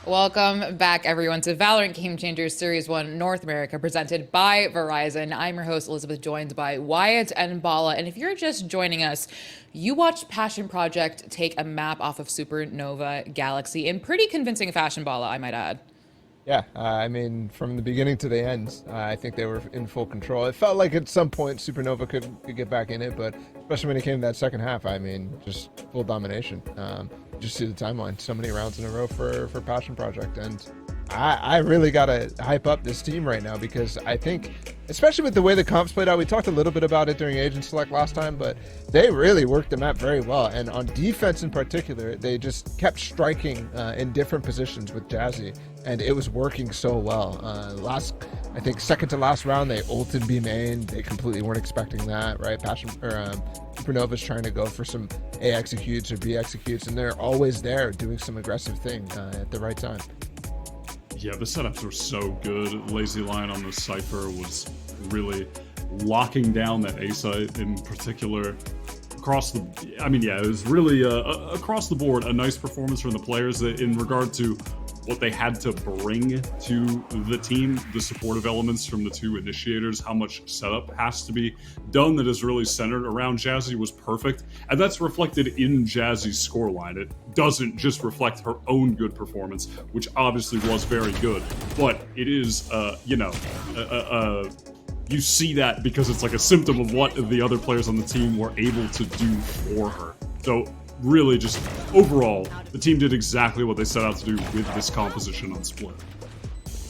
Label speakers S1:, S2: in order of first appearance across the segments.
S1: Welcome back, everyone, to VALORANT Game Changers Series 1 North America, presented by Verizon. I'm your host, Elizabeth, joined by Wyatt and Bala. And if you're just joining us, you watched Passion Project take a map off of Supernova Galaxy in pretty convincing fashion, Bala, I might add.
S2: Yeah, I mean, from the beginning to the end, I think they were in full control. It felt like at some point Supernova could get back in it, but especially when it came to that second half, I mean, just full domination. Just see the timeline, so many rounds in a row for Passion Project, and I really gotta hype up this team right now because I think, especially with the way the comps played out, we talked a little bit about it during Agent Select last time, but they really worked the map very well, and on defense in particular, they just kept striking in different positions with Jazzy, and it was working so well. I think second to last round, they ulted B main. They completely weren't expecting that, right? Supernova's trying to go for some A executes or B executes, and they're always there doing some aggressive thing at the right time.
S3: Yeah, the setups were so good. Lazy Lion on the Cypher was really locking down that A site in particular. It was really across the board a nice performance from the players in regard to what they had to bring to the team, the supportive elements from the two initiators, how much setup has to be done that is really centered around Jazzy was perfect. And that's reflected in Jazzy's scoreline. It doesn't just reflect her own good performance, which obviously was very good, but it is, you see that because it's like a symptom of what the other players on the team were able to do for her. So really, just overall, the team did exactly what they set out to do with this composition on Split.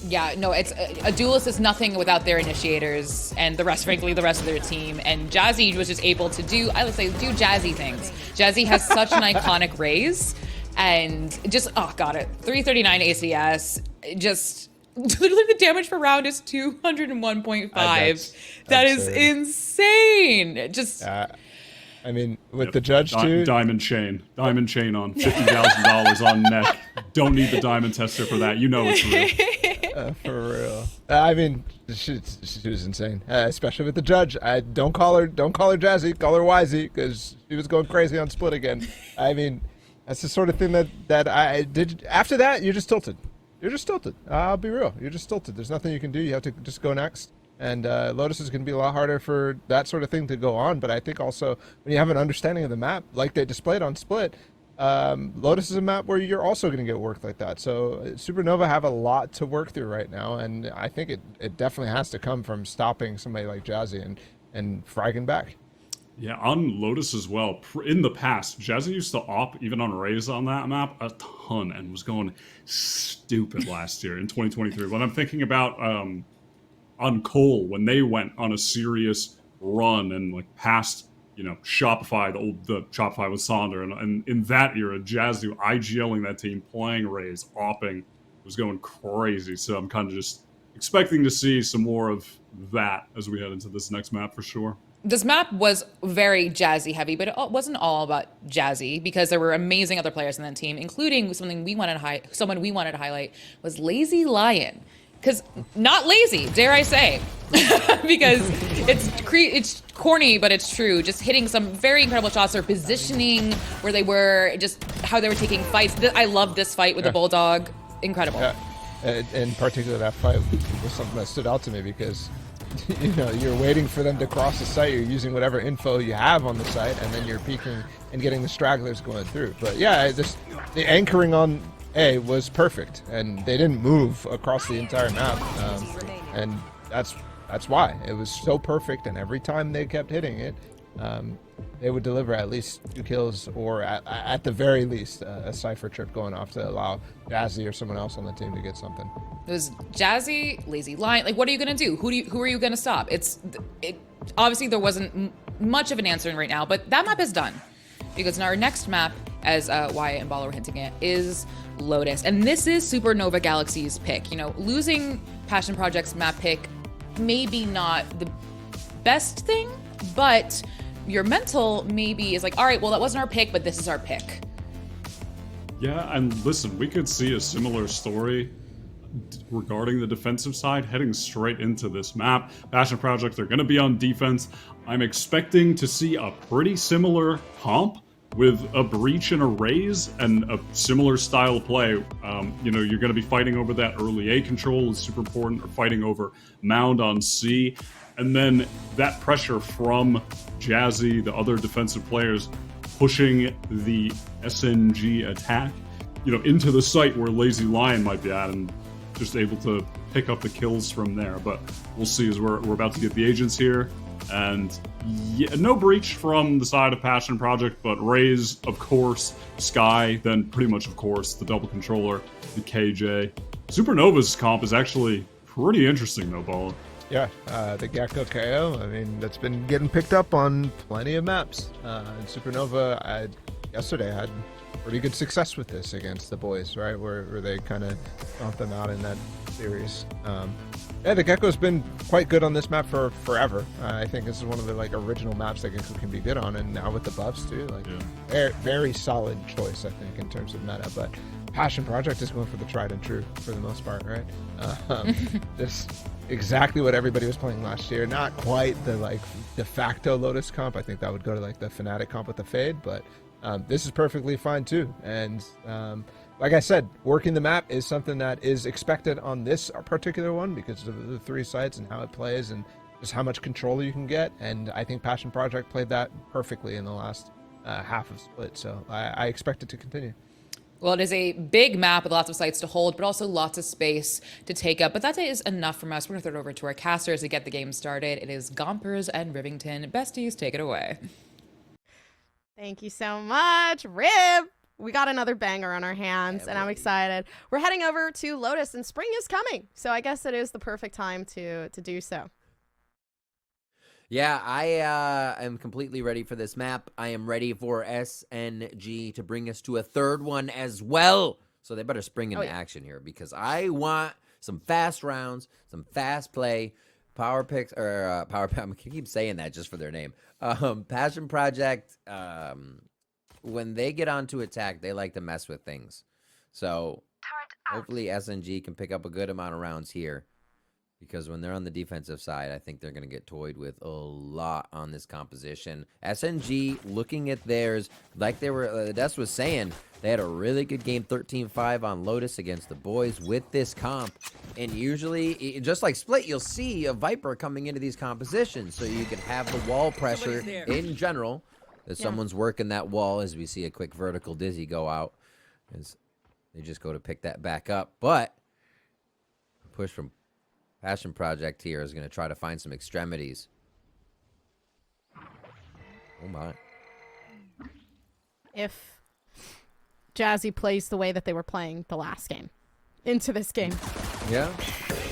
S1: Yeah, no, it's a duelist is nothing without their initiators and the rest of their team. And Jazzy was just able to do Jazzy things. Jazzy has such an iconic raise, and just 339 ACS. Just literally the damage per round is 201.5. That is insane. Just.
S2: I mean, with the judge too.
S3: Diamond chain on $50,000 on neck. Don't need the diamond tester for that. You know it's real.
S2: For real. I mean, she was insane, especially with the judge. Don't call her Jazzy, call her Wisey, because she was going crazy on Split again. I mean, that's the sort of thing that I did. After that, you're just tilted. I'll be real. You're just tilted. There's nothing you can do. You have to just go next. And Lotus is going to be a lot harder for that sort of thing to go on. But I think also when you have an understanding of the map, like they displayed on Split, Lotus is a map where you're also going to get worked like that. So Supernova have a lot to work through right now. And I think it definitely has to come from stopping somebody like Jazzy and fragging back.
S3: Yeah, on Lotus as well. In the past, Jazzy used to op, even on Raze on that map, a ton and was going stupid last year in 2023. When I'm thinking about on Cole, when they went on a serious run and like past, Shopify, the Shopify with Sonder, and in that era, Jazzy IGLing that team, playing Raze, opping, was going crazy. So I'm kind of just expecting to see some more of that as we head into this next map for sure.
S1: This map was very Jazzy heavy, but it wasn't all about Jazzy because there were amazing other players in that team, including someone we wanted to highlight was Lazy Lion. Because not lazy, dare I say, because it's corny, but it's true. Just hitting some very incredible shots, or positioning where they were, just how they were taking fights. I love this fight with the Bulldog. Incredible.
S2: Yeah. In particular, that fight was something that stood out to me because, you're waiting for them to cross the site. You're using whatever info you have on the site, and then you're peeking and getting the stragglers going through. But yeah, the anchoring on A was perfect, and they didn't move across the entire map, and that's why it was so perfect. And every time they kept hitting it, they would deliver at least 2 kills, or at the very least a Cypher trip going off to allow Jazzy or someone else on the team to get something.
S1: It was Jazzy, Lazy Lion. Like, what are you gonna do? Who are you gonna stop? Obviously there wasn't much of an answer right now, but that map is done because in our next map, as Wyatt and Bala were hinting at, is Lotus. And this is Supernova Galaxy's pick. Losing Passion Project's map pick, maybe not the best thing, but your mental maybe is like, all right, well, that wasn't our pick, but this is our pick.
S3: Yeah, and listen, we could see a similar story regarding the defensive side heading straight into this map. Passion Project, they're going to be on defense. I'm expecting to see a pretty similar comp with a breach and a raise and a similar style of play, you know, you're going to be fighting over that early A control is super important, or fighting over mound on C. And then that pressure from Jazzy, the other defensive players, pushing the SNG attack, you know, into the site where Lazy Lion might be at, and just able to pick up the kills from there. But we'll see, as we're about to get the agents here. And yeah, no breach from the side of Passion Project, but Raze, of course, Sky, then pretty much, of course, the double controller, the KJ. Supernova's comp is actually pretty interesting, though, Bala.
S2: Yeah, the Gecko KO, I mean, that's been getting picked up on plenty of maps. And Supernova, yesterday had pretty good success with this against the boys, right? Where they kind of stomped them out in that series. Yeah, the Gecko's been quite good on this map for forever. I think this is one of the like original maps that Gecko can be good on, and now with the buffs too, like very, very solid choice, I think, in terms of meta. But Passion Project is going for the tried and true for the most part, right? Just exactly what everybody was playing last year. Not quite the like de facto Lotus comp. I think that would go to like the Fnatic comp with the Fade, but this is perfectly fine too. And like I said, working the map is something that is expected on this particular one because of the 3 sites and how it plays and just how much control you can get. And I think Passion Project played that perfectly in the last half of Split. So I expect it to continue.
S1: Well, it is a big map with lots of sites to hold, but also lots of space to take up. But that is enough from us. We're going to throw it over to our casters to get the game started. It is Gompers and Rivington. Besties, take it away.
S4: Thank you so much, Rib. We got another banger on our hands, and I'm excited. We're heading over to Lotus, and spring is coming, so I guess it is the perfect time to do so.
S5: Yeah, I am completely ready for this map. I am ready for SNG to bring us to a third one as well. So they better spring into action here, because I want some fast rounds, some fast play, power picks, or power. I keep saying that just for their name. Passion Project. When they get onto attack, they like to mess with things. So hopefully SNG can pick up a good amount of rounds here, because when they're on the defensive side, I think they're going to get toyed with a lot on this composition. SNG, looking at theirs, like they were, Des was saying, they had a really good game, 13-5 on Lotus against the boys with this comp. And usually, just like Split, you'll see a Viper coming into these compositions, so you can have the wall pressure in general. That someone's working that wall, as we see a quick vertical dizzy go out, as they just go to pick that back up. But push from Passion Project here is going to try to find some extremities. Oh my.
S4: If Jazzy plays the way that they were playing the last game into this game,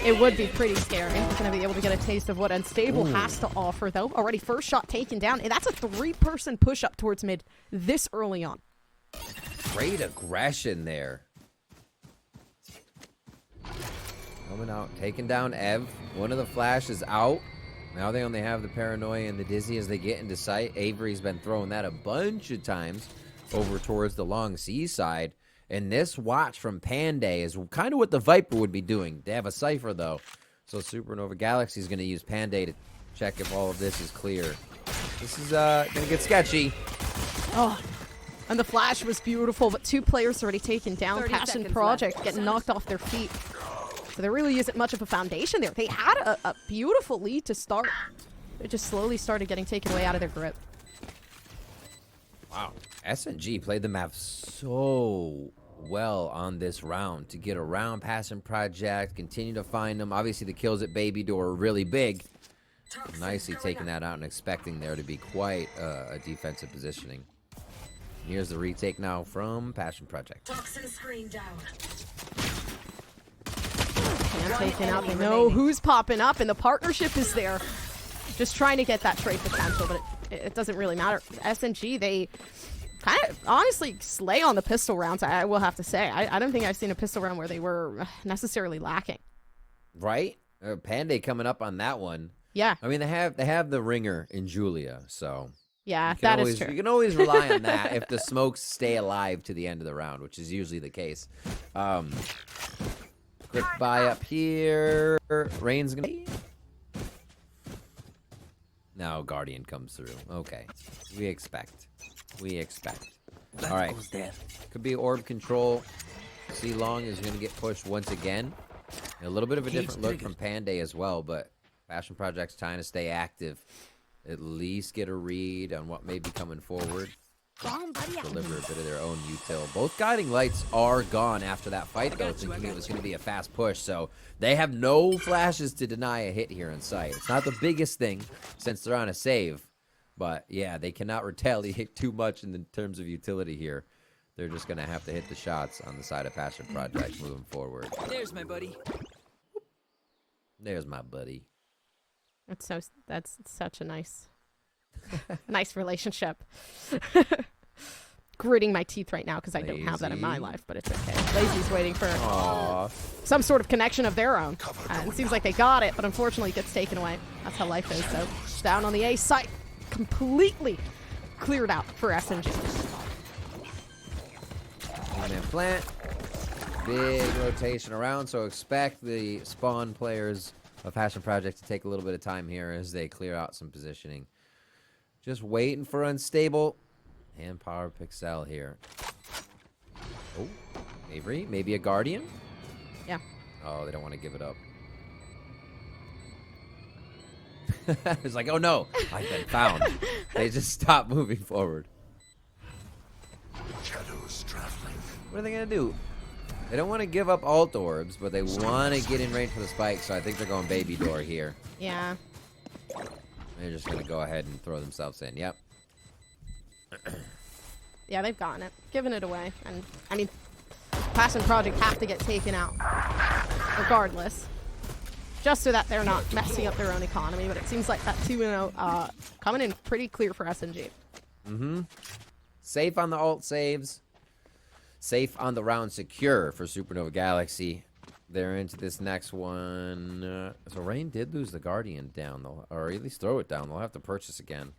S4: it would be pretty scary. We're going to be able to get a taste of what Unstable has to offer, though. Already first shot taken down, and that's a 3-person push-up towards mid this early on.
S5: Great aggression there. Coming out, taking down Ev. One of the flashes out. Now they only have the paranoia and the dizzy as they get into sight. Avery's been throwing that a bunch of times over towards the long C side. And this watch from Panday is kind of what the Viper would be doing. They have a Cypher, though. So Supernova Galaxy is going to use Panday to check if all of this is clear. This is going to get sketchy.
S4: Oh, and the flash was beautiful, but 2 players already taken down. Passion Project getting knocked off their feet. So there really isn't much of a foundation there. They had a beautiful lead to start. It just slowly started getting taken away out of their grip.
S5: Wow. SNG played the map so well on this round to get around Passion Project, continue to find them. Obviously, the kills at Baby Door are really big. Nicely taking that out and expecting there to be quite a defensive positioning. Here's the retake now from Passion Project.
S6: Toxin screen down.
S4: And taken out. They know who's popping up, and the partnership is there. Just trying to get that trade potential, but it doesn't really matter. SNG, they kind of honestly slay on the pistol rounds, I will have to say. I don't think I've seen a pistol round where they were necessarily lacking.
S5: Right? Panday coming up on that one.
S4: Yeah.
S5: I mean, they have the ringer in Julia, so
S4: yeah, that is true.
S5: You can always rely on that if the smokes stay alive to the end of the round, which is usually the case. Quick buy up here. Rain's gonna. Now Guardian comes through. Okay, we expect. All right. Could be orb control. C Long is going to get pushed once again. A little bit of a different look from Panday as well, but Passion Project's trying to stay active. At least get a read on what may be coming forward. Deliver a bit of their own util. Both guiding lights are gone after that fight, though, thinking it was going to be a fast push. So they have no flashes to deny a hit here in sight. It's not the biggest thing since they're on a save. But, yeah, they cannot retaliate too much in the terms of utility here. They're just going to have to hit the shots on the side of Passion Project moving forward.
S6: There's my buddy.
S5: There's my buddy.
S4: That's such a nice relationship. Gritting my teeth right now because I don't have that in my life, but it's okay. Lazy's waiting for some sort of connection of their own. It seems like they got it, but unfortunately it gets taken away. That's how life is. So down on the A site, completely cleared out for SNG.
S5: One-man plant. Big rotation around, so expect the spawn players of Passion Project to take a little bit of time here as they clear out some positioning. Just waiting for unstable. And Power Pixel here. Oh, Avery, maybe a Guardian?
S4: Yeah.
S5: Oh, they don't want to give it up. It's like, oh no, I've been found. They just stop moving forward.
S7: Shadows traveling.
S5: What are they going to do? They don't want to give up alt orbs, but they want to get in range for the spike, so I think they're going baby door here.
S4: Yeah.
S5: They're just going to go ahead and throw themselves in. Yep.
S4: Yeah, they've gotten it. Given it away. And, I mean, Passion Project have to get taken out regardless. Just so that they're not messing up their own economy. But it seems like that 2-0 coming in pretty clear for SNG.
S5: Mm-hmm. Safe on the alt saves. Safe on the round secure for Supernova Galaxy. They're into this next one. So Rain did lose the Guardian down, though, or at least throw it down. They'll have to purchase again.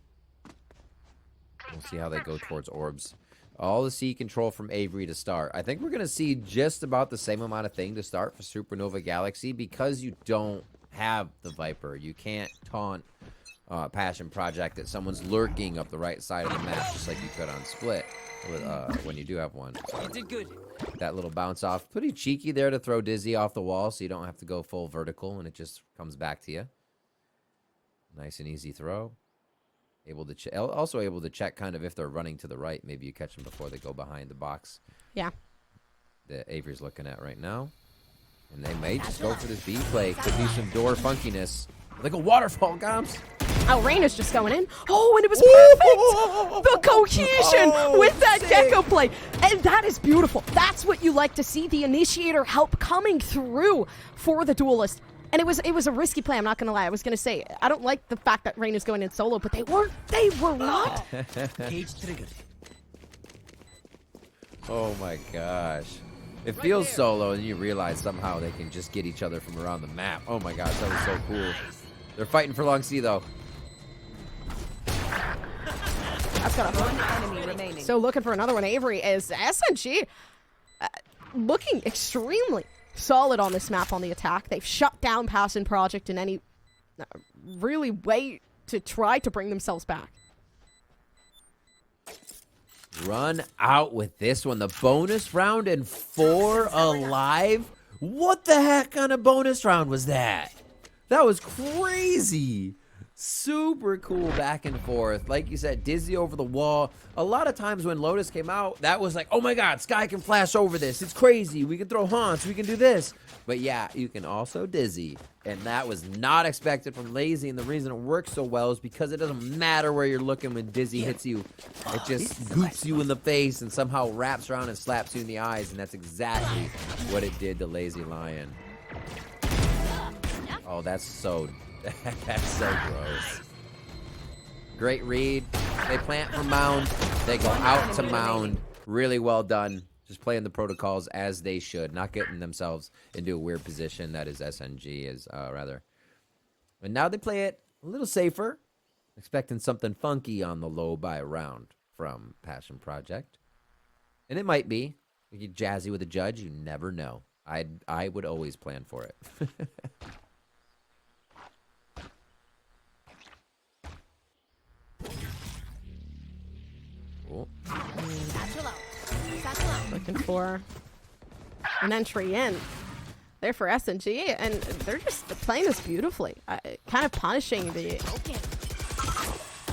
S5: We'll see how they go towards orbs. All the C control from Avery to start. I think we're going to see just about the same amount of thing to start for Supernova Galaxy because you don't have the Viper. You can't taunt Passion Project that someone's lurking up the right side of the map just like you could on Split when you do have one. So
S6: Did good.
S5: that little bounce off. Pretty cheeky there to throw Dizzy off the wall so you don't have to go full vertical and it just comes back to you. Nice and easy throw. Also able to check kind of if they're running to the right. Maybe you catch them before they go behind the box.
S4: Yeah.
S5: That Avery's looking at right now. And they may just go for this B play. Could be some door funkiness. Like a waterfall, Goms.
S4: Oh, Rain is just going in. Oh, and it was perfect! The cohesion with that Gecko play. And that is beautiful. That's what you like to see. The initiator help coming through for the duelist. And it was a risky play, I'm not going to lie. I was going to say, I don't like the fact that Rain is going in solo, but they were not.
S6: Cage triggered.
S5: Oh my gosh. It feels solo and you realize somehow they can just get each other from around the map. Oh my gosh, that was so cool. They're fighting for long C though.
S4: That's got one enemy remaining. So looking for another one. Avery is SNG looking extremely solid on this map on the attack. They've shut down Passion Project in any really way to try to bring themselves back.
S5: Run out with this one. The bonus round and 4 alive? What the heck kind of bonus round was that? That was crazy. Super cool back and forth. Like you said, Dizzy over the wall. A lot of times when Lotus came out, that was like, oh my god, Sky can flash over this. It's crazy. We can throw haunts. We can do this. But yeah, you can also Dizzy. And that was not expected from Lazy. And the reason it works so well is because it doesn't matter where you're looking when Dizzy hits you. It just goops you in the face and somehow wraps around and slaps you in the eyes. And that's exactly what it did to Lazy Lion. Oh, that's so gross. Great read. They plant for Mound. They go out to Mound. Really well done. Just playing the protocols as they should. Not getting themselves into a weird position. That is SNG, rather. And now they play it a little safer. Expecting something funky on the low by a round from Passion Project. And it might be. You get jazzy with a judge. You never know. I would always plan for it. Cool.
S4: Looking for an entry in there for SNG, and they're just playing this beautifully. Kind of punishing the,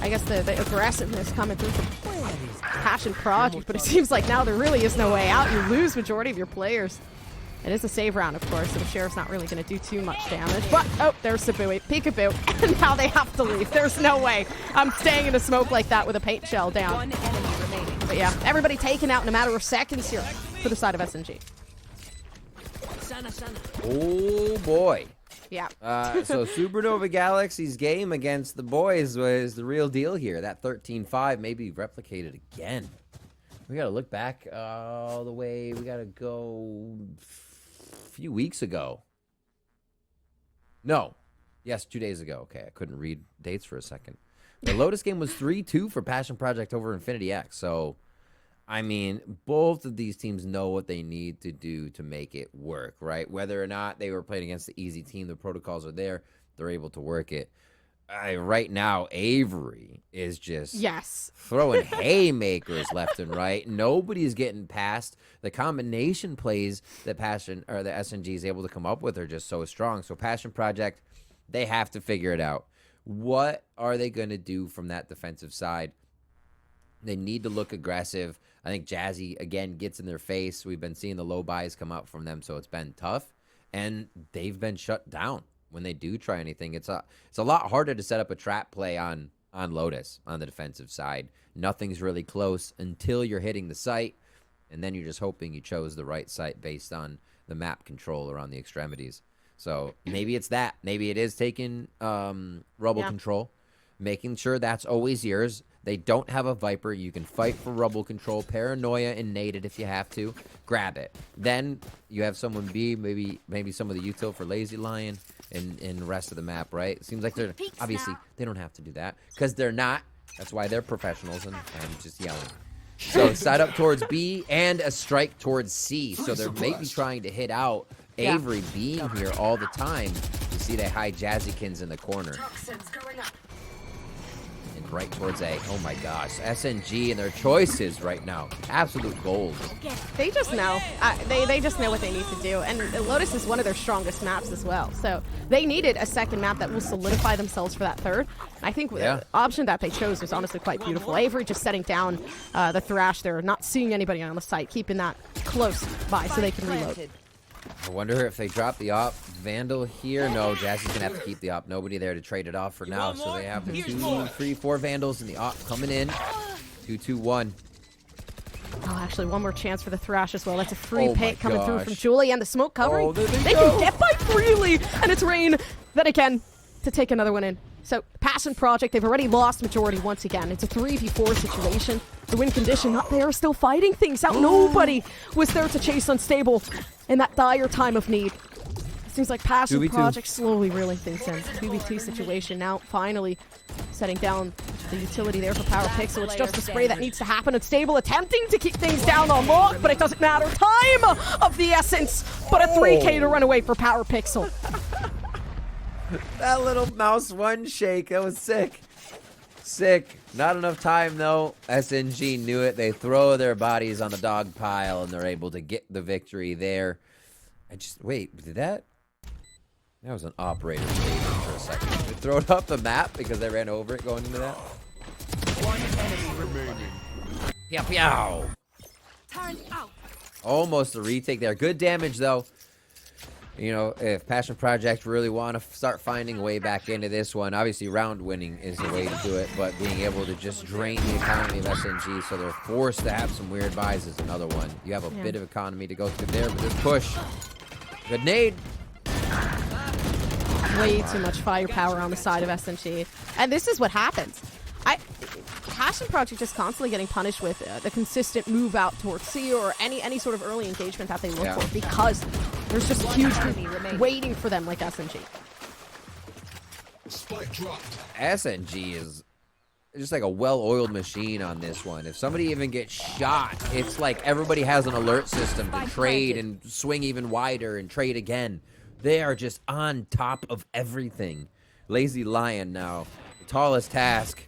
S4: I guess, the aggressiveness coming through from Passion Project, but it seems like now there really is no way out. You lose majority of your players. It is a save round, of course, so the Sheriff's not really going to do too much damage. But, oh, there's Sabui, peekaboo, and now they have to leave. There's no way I'm staying in the smoke like that with a paint shell down.
S7: One enemy remaining.
S4: But yeah, everybody taken out in a matter of seconds here for the side of SNG.
S5: Oh boy.
S4: Yeah.
S5: So Supernova Galaxy's game against the boys was the real deal here. That 13-5 may be replicated again. We got to look back all the way. We got to go a few weeks ago. No. Yes, 2 days ago. Okay, I couldn't read dates for a second. The Lotus game was 3-2 for Passion Project over Infinity X. So, I mean, both of these teams know what they need to do to make it work, right? Whether or not they were playing against the easy team, the protocols are there, they're able to work it. Right now, Avery is just throwing haymakers left and right. Nobody's getting past. The combination plays that Passion or the SNG is able to come up with are just so strong. So Passion Project, they have to figure it out. What are they going to do from that defensive side? They need to look aggressive. I think Jazzy, again, gets in their face. We've been seeing the low buys come out from them, so it's been tough. And they've been shut down when they do try anything. It's a lot harder to set up a trap play on Lotus on the defensive side. Nothing's really close until you're hitting the site, and then you're just hoping you chose the right site based on the map control around the extremities. So maybe it's that. Maybe it is taking rubble control, making sure that's always yours. They don't have a Viper. You can fight for rubble control, paranoia, and nade it if you have to. Grab it. Then you have someone B, maybe some of the util for Lazy Lion and the rest of the map, right? It seems like they're obviously they don't have to do that because they're not. That's why they're professionals, and I'm just yelling. So side up towards B and a strike towards C. So they're maybe trying to hit out Avery being here all the time. You see they hide Jazzykins in the corner. And right towards A. Oh my gosh. SNG and their choices right now. Absolute gold.
S4: They just know. They just know what they need to do. And Lotus is one of their strongest maps as well. So they needed a second map that will solidify themselves for that third. I think the option that they chose was honestly quite beautiful. Avery just setting down the Thrash there, not seeing anybody on the site, keeping that close by so they can reload.
S5: I wonder if they drop the op Vandal here. No, Jazzy's going to have to keep the op. Nobody there to trade it off for now. So they have the 2, 3, 4 Vandals and the op coming in. 2-2-1.
S4: Oh, actually, one more chance for the Thrash as well. That's a free pick coming through from Julie and the smoke covering.
S5: Oh,
S4: they can get by freely, and it's Rain then again to take another one in. So, Passion Project, they've already lost majority once again. It's a 3v4 situation. The win condition not there, still fighting things out. Nobody was there to chase Unstable in that dire time of need. It seems like Passion
S5: 2v2.
S4: Project slowly reeling things in. 2v2 situation now, finally setting down the utility there for Power Pixel. It's just the spray that needs to happen. Unstable attempting to keep things down on lock, but it doesn't matter. Time of the essence, but a 3K to run away for Power Pixel.
S5: That little mouse one shake. That was sick. Sick. Not enough time, though. SNG knew it. They throw their bodies on the dog pile, and they're able to get the victory there. Wait, did that? That was an operator statement for a second. Did they throw it off the map because they ran over it going into that?
S7: One enemy remaining.
S5: Pew, pew.
S7: Turn out.
S5: Almost a retake there. Good damage, though. You know, if Passion Project really want to start finding a way back into this one, obviously round winning is the way to do it, but being able to just drain the economy of SNG so they're forced to have some weird buys is another one. You have a bit of economy to go through there, but this push. Good nade.
S4: Way too much firepower on the side of SNG. And this is what happens. Passion Project just constantly getting punished with the consistent move out towards C or any sort of early engagement that they look for because there's just a huge group waiting for them like SNG.
S5: SNG is just like a well-oiled machine on this one. If somebody even gets shot, it's like everybody has an alert system to trade and swing even wider and trade again. They are just on top of everything. Lazy Lion now. The tallest task.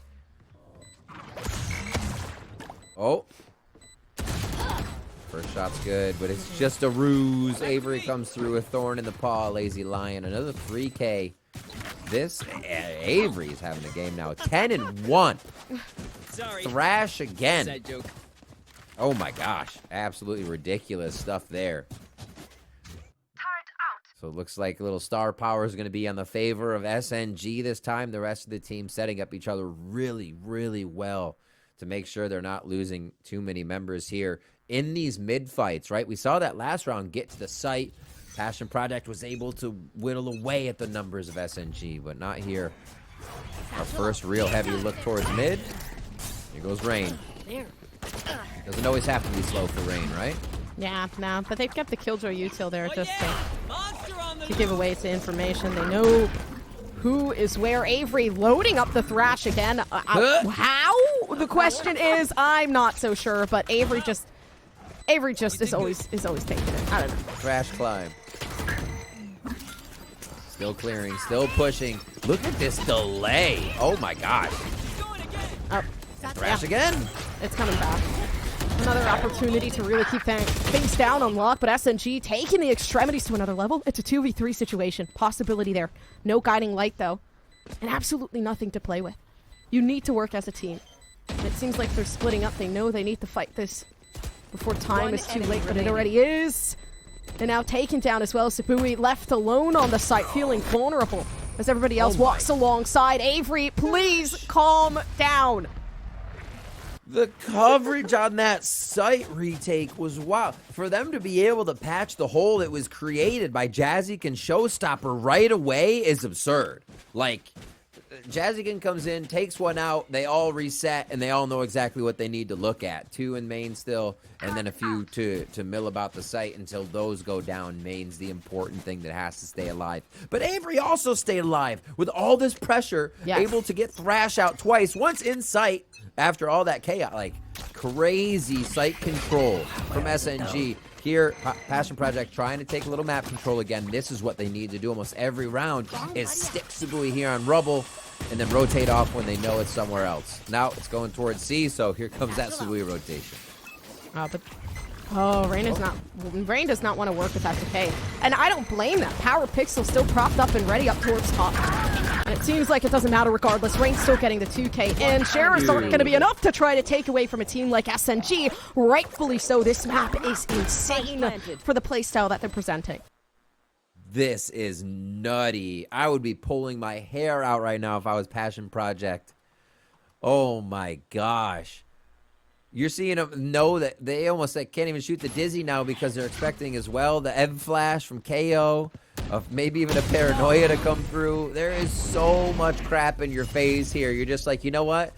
S5: Oh. First shot's good, but it's just a ruse. Avery comes through a thorn in the paw. Lazy Lion, another 3K. This Avery's having a game now. 10-1.
S6: Sorry.
S5: Thrash again.
S6: Inside joke.
S5: Oh my gosh, absolutely ridiculous stuff there. So it looks like a little star power is going to be on the favor of SNG this time. The rest of the team setting up each other really, really well to make sure they're not losing too many members here in these mid fights, right? We saw that last round get to the site. Passion Project was able to whittle away at the numbers of SNG, but not here. Our first real heavy look towards mid. Here goes Rain. Doesn't always have to be slow for Rain, right?
S4: Yeah, no, but they've kept the Killjoy util there just to give away some information. They know who is where. Avery loading up the Thrash again. How? The question is, I'm not so sure, but Avery just is always taking it. I don't know.
S5: Thrash climb. Still clearing, still pushing. Look at this delay. Oh my gosh.
S4: Oh,
S5: Thrash again.
S4: it's coming back. Another opportunity to really keep things down on lock, but SNG taking the extremities to another level. It's a 2v3 situation. Possibility there. No guiding light, though. And absolutely nothing to play with. You need to work as a team. And it seems like they're splitting up. They know they need to fight this before time is too late, but it already is. And now taken down as well. Sabui left alone on the site, feeling vulnerable as everybody else walks alongside. Avery, please calm down.
S5: The coverage on that site retake was wild. For them to be able to patch the hole that was created by Jazzyk and Showstopper right away is absurd. Like, Jazzykin comes in, takes one out, they all reset, and they all know exactly what they need to look at. 2 in main still, and then a few to mill about the site until those go down. Main's the important thing that has to stay alive. But Avery also stayed alive with all this pressure, able to get Thrash out twice, once in sight after all that chaos. Like, crazy site control from SNG. Here, Passion Project trying to take a little map control again. This is what they need to do almost every round, is stick Sabui here on Rubble and then rotate off when they know it's somewhere else. Now it's going towards C, so here comes that Sabui rotation.
S4: Rain does not want to work with that decay. And I don't blame them. Power Pixel still propped up and ready up towards top. And it seems like it doesn't matter regardless. Rain's still getting the 2K in. Shares aren't going to be enough to try to take away from a team like SNG. Rightfully so. This map is insane for the playstyle that they're presenting.
S5: This is nutty. I would be pulling my hair out right now if I was Passion Project. Oh my gosh. You're seeing them know that they almost can't even shoot the Dizzy now because they're expecting as well the Ebb Flash from KO, of maybe even a Paranoia to come through. There is so much crap in your face here. You're just like, you know what?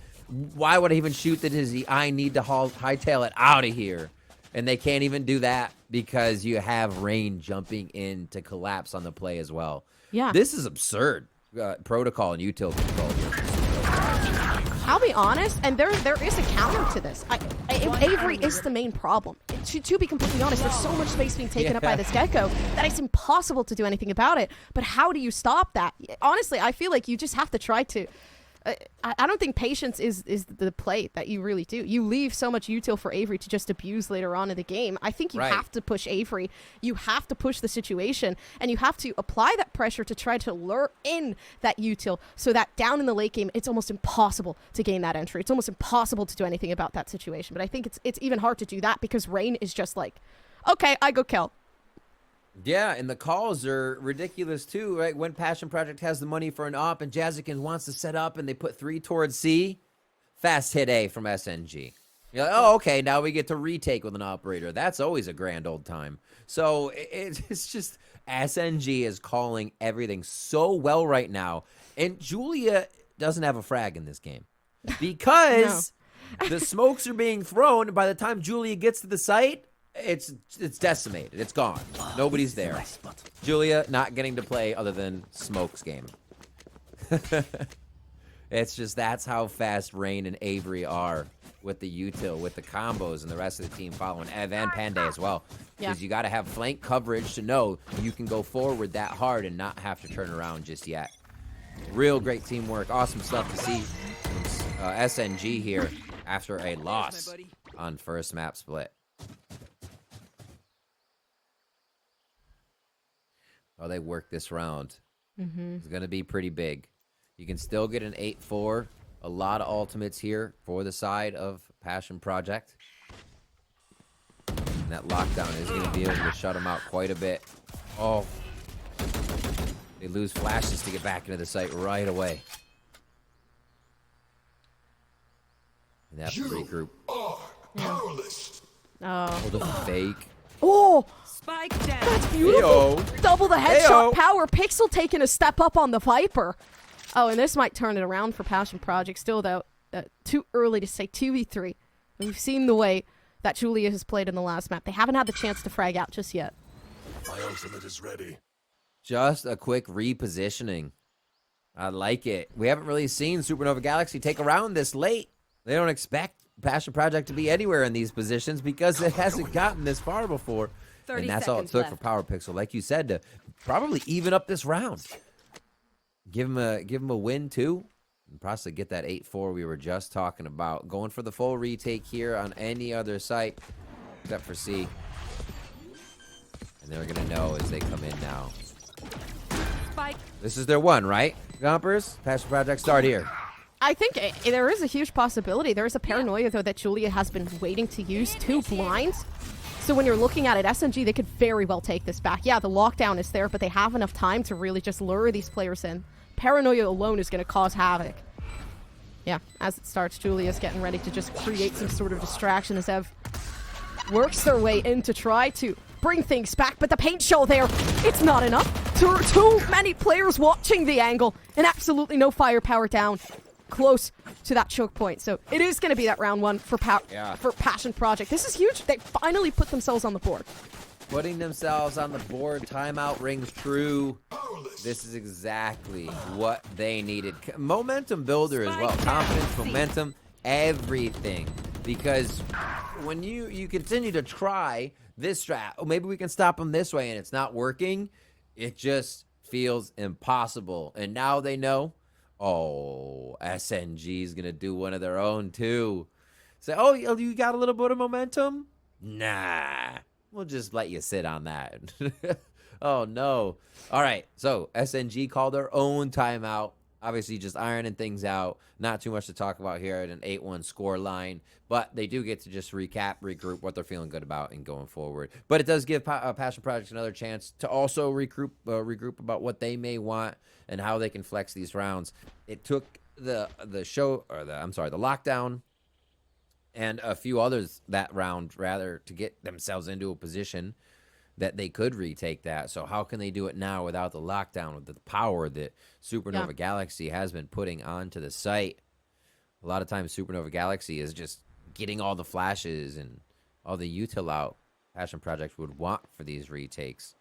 S5: Why would I even shoot the Dizzy? I need to hightail it out of here. And they can't even do that because you have Rain jumping in to collapse on the play as well.
S4: Yeah.
S5: This is absurd. Protocol and util control here.
S4: I'll be honest, and there is a counter to this. Avery is the main problem. To be completely honest, there's so much space being taken up by this Gecko that it's impossible to do anything about it. But how do you stop that? Honestly, I feel like you just have to try to... I don't think patience is the play that you really do. You leave so much util for Avery to just abuse later on in the game. I think you have to push Avery. You have to push the situation, and you have to apply that pressure to try to lure in that util so that down in the late game, it's almost impossible to gain that entry. It's almost impossible to do anything about that situation. But I think it's even hard to do that because Rain is just like, okay, I go kill.
S5: Yeah, and the calls are ridiculous too, right? When Passion Project has the money for an op and Jazzykin wants to set up and they put 3 towards C, fast hit A from SNG. You're like, oh, okay, now we get to retake with an operator. That's always a grand old time. So it's just SNG is calling everything so well right now. And Julia doesn't have a frag in this game because the smokes are being thrown. And by the time Julia gets to the site, it's decimated. It's gone. Nobody's there. Julia not getting to play other than Smoke's game. It's just that's how fast Rain and Avery are with the util, with the combos, and the rest of the team following. Ev and Panday as well. Because you got to have flank coverage to know you can go forward that hard and not have to turn around just yet. Real great teamwork. Awesome stuff to see from SNG here after a loss on first map split. how they work this round is going to be pretty big. You can still get an 8-4. A lot of ultimates here for the side of Passion Project. And that lockdown is going to be able to shut them out quite a bit. Oh. They lose flashes to get back into the site right away. And that's the regroup.
S4: Oh,
S5: The fake.
S4: oh,
S7: Spike down.
S4: that's beautiful.
S5: Heyo.
S4: Double the headshot
S5: Heyo.
S4: power. Pixel taking a step up on the Viper. Oh, and this might turn it around for Passion Project. Still, though, too early to say 2v3. We've seen the way that Julia has played in the last map. They haven't had the chance to frag out just yet.
S8: My ultimate is ready.
S5: Just a quick repositioning. I like it. We haven't really seen Supernova Galaxy take a round this late. They don't expect Passion Project to be anywhere in these positions because it hasn't gotten this far before.
S7: 30
S5: And that's all it
S7: seconds
S5: took for
S7: left.
S5: Power Pixel, like you said, to probably even up this round. Give him a win too, and possibly get that 8-4 we were just talking about. Going for the full retake here on any other site except for C. And they're gonna know as they come in now.
S7: Spike.
S5: This is their one, right? Gompers, Passion Project, start here.
S4: I think there is a huge possibility. There is a paranoia, though, that Julia has been waiting to use 2 blinds. So when you're looking at it, SNG, they could very well take this back. Yeah, the lockdown is there, but they have enough time to really just lure these players in. Paranoia alone is going to cause havoc. Yeah, as it starts, Julia's getting ready to just create some sort of distraction as Ev works their way in to try to bring things back, but the paint show there, it's not enough. Too many players watching the angle, and absolutely no firepower down close to that choke point. So it is going to be that round 1 for Passion Project. This is huge. They finally put themselves on the board.
S5: Putting themselves on the board. Timeout rings true. This is exactly what they needed. Momentum builder as well. Confidence, momentum, everything. Because when you continue to try this strat, oh, maybe we can stop them this way, and it's not working, it just feels impossible. And now they know, oh, SNG is going to do one of their own too. Say, oh, you got a little bit of momentum? Nah. We'll just let you sit on that. Oh, no. All right. So SNG called their own timeout. Obviously, just ironing things out. Not too much to talk about here at an 8-1 score line. But they do get to just recap, regroup what they're feeling good about and going forward. But it does give Passion Project another chance to also regroup about what they may want and how they can flex these rounds. It took the lockdown and a few others that round, rather, to get themselves into a position that they could retake that. So how can they do it now without the lockdown, with the power that Supernova Galaxy has been putting onto the site? A lot of times Supernova Galaxy is just getting all the flashes and all the util out Passion Project would want for these retakes.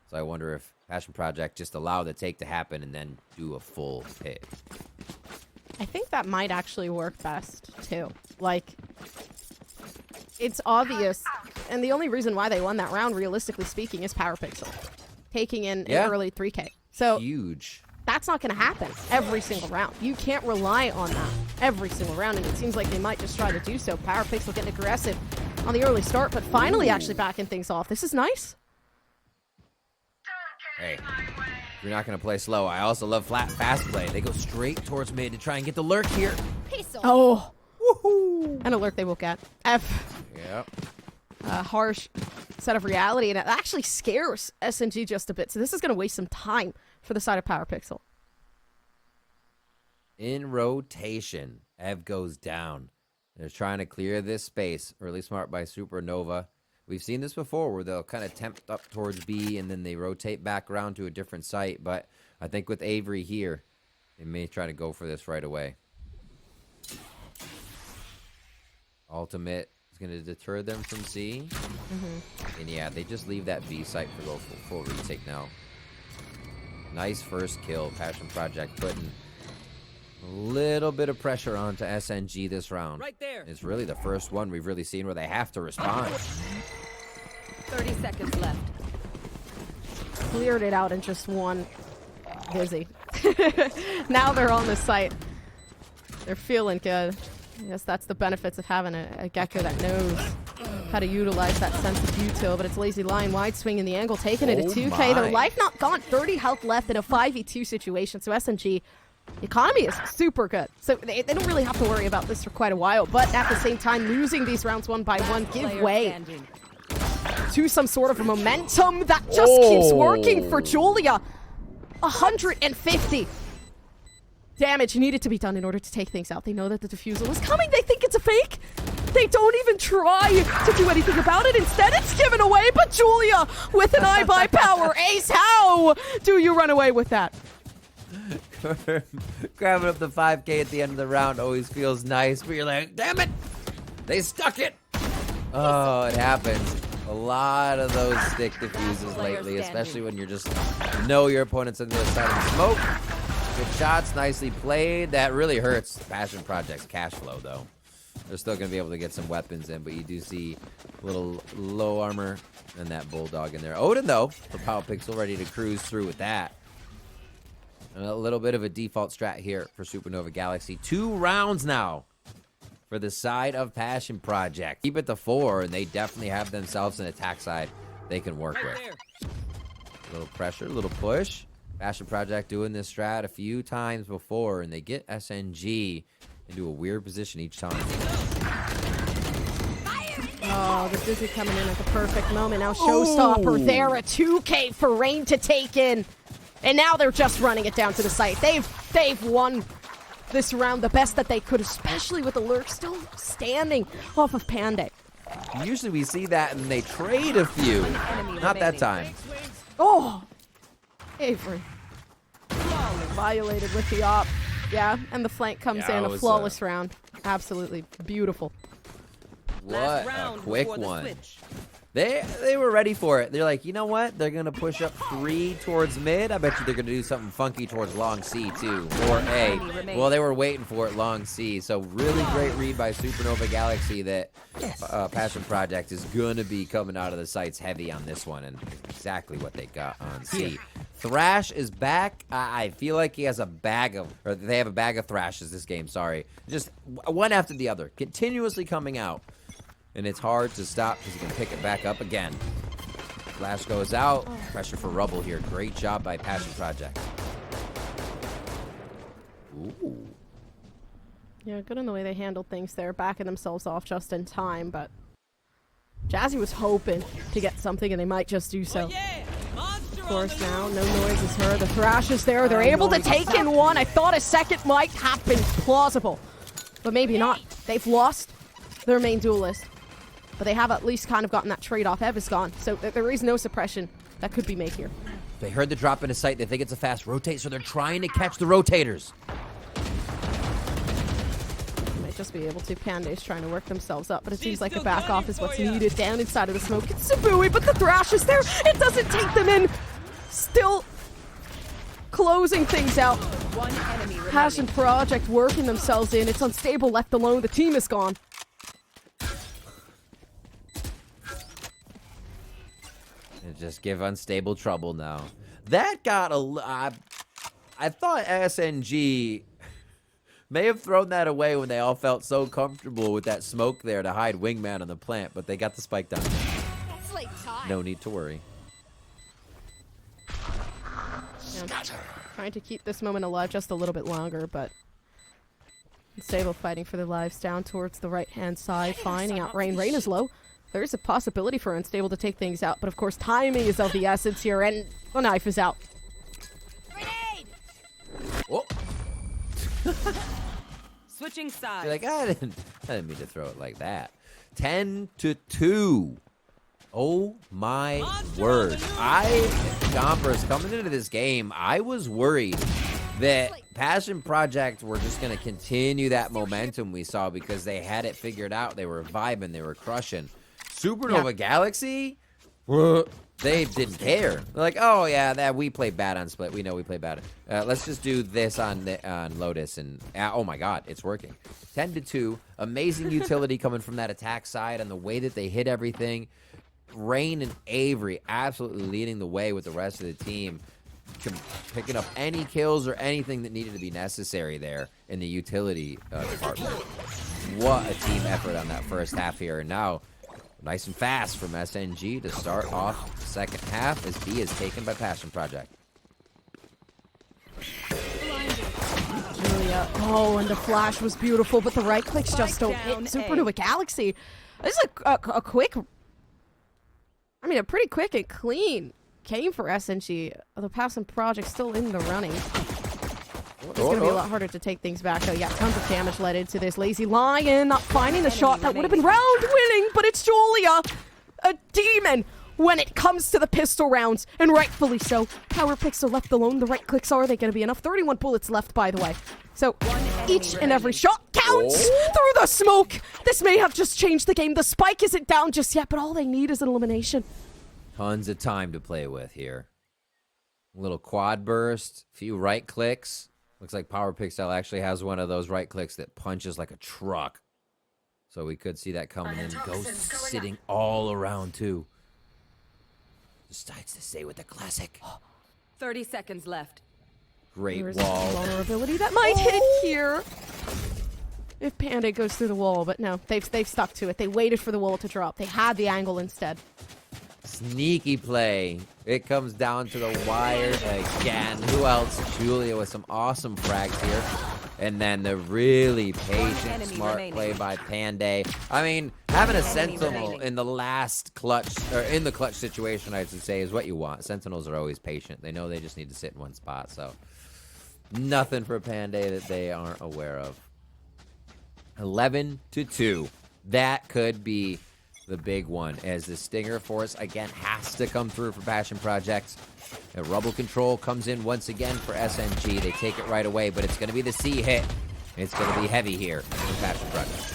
S5: So I wonder if Passion Project just allow the take to happen and then do a full hit.
S4: I think that might actually work best, too. Like, it's obvious. And the only reason why they won that round, realistically speaking, is Power Pixel. Taking in an early 3K. So
S5: Huge.
S4: that's not going to happen every single round. You can't rely on that every single round. And it seems like they might just try to do so. Power Pixel getting aggressive on the early start, but finally actually backing things off. This is nice.
S5: Hey, you're not going to play slow. I also love fast play. They go straight towards mid to try and get the lurk here.
S4: Oh. Woohoo. And a lurk they will get. F.
S5: Yep.
S4: Harsh set of reality, and it actually scares SNG just a bit. So this is going to waste some time for the side of Power Pixel.
S5: In rotation, Ev goes down. They're trying to clear this space. Really smart by Supernova. We've seen this before where they'll kind of tempt up towards B and then they rotate back around to a different site. But I think with Avery here, they may try to go for this right away. Ultimate is going to deter them from C. And yeah, they just leave that B site for go full retake now. Nice first kill. Passion Project putting a little bit of pressure onto SNG this round.
S6: Right there.
S5: It's really the first one we've really seen where they have to respond.
S7: 30 seconds left.
S4: Cleared it out in just one. Busy. Now they're on the site. They're feeling good. I guess that's the benefits of having a Gecko that knows how to utilize that sense of util, but it's Lazy Lion wide swinging the angle, taking it at
S5: Oh
S4: 2K. Their
S5: my.
S4: life not gone, 30 health left in a 5v2 situation, so SNG, the economy is super good. So they don't really have to worry about this for quite a while, but at the same time, losing these rounds one by one give
S7: Player
S4: way
S7: standing.
S4: to some sort of a momentum that just keeps working for Julia. 150 damage needed to be done in order to take things out. They know that the defusal is coming. They think it's a fake. They don't even try to do anything about it. Instead, it's given away. But Julia with an iBuyPower. Ace, how do you run away with that?
S5: Grabbing up the 5K at the end of the round always feels nice, but you're like, damn it, they stuck it. Oh, it happens. A lot of those stick diffuses lately, especially when you're just know your opponent's on the other side of the smoke. Good shots, nicely played. That really hurts Passion Project's cash flow, though. They're still going to be able to get some weapons in, but you do see a little low armor and that Bulldog in there. Odin, though, for Power Pixel, ready to cruise through with that. And a little bit of a default strat here for Supernova Galaxy. 2 rounds now for the side of Passion Project. Keep it to 4, and they definitely have themselves an attack side they can work with. A little pressure, a little push. Passion Project doing this strat a few times before, and they get SNG into a weird position each time.
S4: Oh, the Dizzy coming in at the perfect moment. Now Showstopper there, a 2K for Rain to take in. And now they're just running it down to the site. They've won this round the best that they could, especially with the lurk still standing off of Pandey.
S5: Usually we see that and they trade a few. Not that time.
S4: Oh, Avery. Violated with the op. Yeah, and the flank comes
S5: Yeah,
S4: in,
S5: it
S4: a
S5: was,
S4: flawless round. Absolutely beautiful.
S5: What a quick one. They were ready for it. They're like, you know what? They're going to push up 3 towards mid. I bet you they're going to do something funky towards long C, too. Or A. Well, they were waiting for it long C. So really great read by Supernova Galaxy that Passion Project is going to be coming out of the sights heavy on this one. And exactly what they got on C. Thrash is back. I feel like he has a bag of, or they have a bag of Thrashes this game, sorry. Just one after the other. Continuously coming out. And it's hard to stop because you can pick it back up again. Flash goes out. Pressure for Rubble here. Great job by Passion Project. Ooh.
S4: Yeah, good in the way they handled things there, backing themselves off just in time, but Jazzy was hoping to get something, and they might just do so. Of course, now, no noise is heard. The Thrash is there. They're able to take in one. I thought a second might happen. Plausible. But maybe not. They've lost their main duelist. But they have at least kind of gotten that trade-off. Ev is gone, so there is no suppression that could be made here.
S5: They heard the drop in a sight. They think it's a fast rotate, so they're trying to catch the rotators.
S4: They might just be able to. Pandey's trying to work themselves up, but it seems like a back off is what's needed down inside of the smoke. It's Sabui, but the Thrash is there. It doesn't take them in. Still closing things out.
S7: One enemy remaining.
S4: Passion Project working themselves in. It's unstable, left alone. The team is gone.
S5: Just give Unstable trouble now. That got I thought SNG may have thrown that away when they all felt so comfortable with that smoke there to hide Wingman on the plant, but they got the spike down. No need to worry.
S4: Yeah, trying to keep this moment alive just a little bit longer, but Unstable fighting for their lives down towards the right-hand side, finding out Rain. Rain is low. There's a possibility for Unstable to take things out, but of course timing is of the essence here, and the knife is out.
S7: Grenade!
S5: Oh.
S7: Switching sides.
S5: You're like, I didn't mean to throw it like that. 10-2. Oh my word. Gompers, coming into this game, I was worried that Passion Project were just going to continue that momentum we saw because they had it figured out. They were vibing. They were crushing. Supernova Galaxy, they didn't care. They're like, oh, yeah, we play bad on split. We know we play bad. Let's just do this on Lotus. And oh, my God, it's working. 10-2. Amazing utility coming from that attack side and the way that they hit everything. Rain and Avery absolutely leading the way with the rest of the team. Picking up any kills or anything that needed to be necessary there in the utility department. What a team effort on that first half here. And now Nice and fast from SNG to start off the second half as B is taken by Passion Project.
S4: Julia. Oh, and the flash was beautiful, but the right clicks just don't hit Supernova Galaxy. This is a quick... I mean, a pretty quick and clean game for SNG. Although Passion Project still in the running. It's going to be a lot harder to take things back, though. Yeah, tons of damage led into this. Lazy Lion not finding the shot that would have been round winning, but it's Julia, a demon when it comes to the pistol rounds, and rightfully so. Power Pixel left alone. The right clicks, are they going to be enough? 31 bullets left, by the way. So each and every shot counts through the smoke. This may have just changed the game. The spike isn't down just yet, but all they need is an elimination.
S5: Tons of time to play with here. A little quad burst, few right clicks. Looks like Power Pixel actually has one of those right clicks that punches like a truck. So we could see that coming in. Ghost sitting all around too. Decides to stay with the classic.
S7: 30 seconds left.
S5: Great
S4: There's
S5: wall.
S4: vulnerability that might hit here if Panda goes through the wall, but no, they've stuck to it. They waited for the wall to drop. They had the angle instead.
S5: Sneaky play. It comes down to the wire again. Who else? Julia with some awesome frags here. And then the really patient, smart play by Panday. I mean, having a Sentinel in the last clutch, or in the clutch situation, I should say, is what you want. Sentinels are always patient. They know they just need to sit in one spot, so nothing for Panday that they aren't aware of. 11-2. That could be the big one, as the Stinger Force again has to come through for Passion Project. And Rubble Control comes in once again for SNG. They take it right away, but it's going to be the C hit. It's going to be heavy here for Passion Project.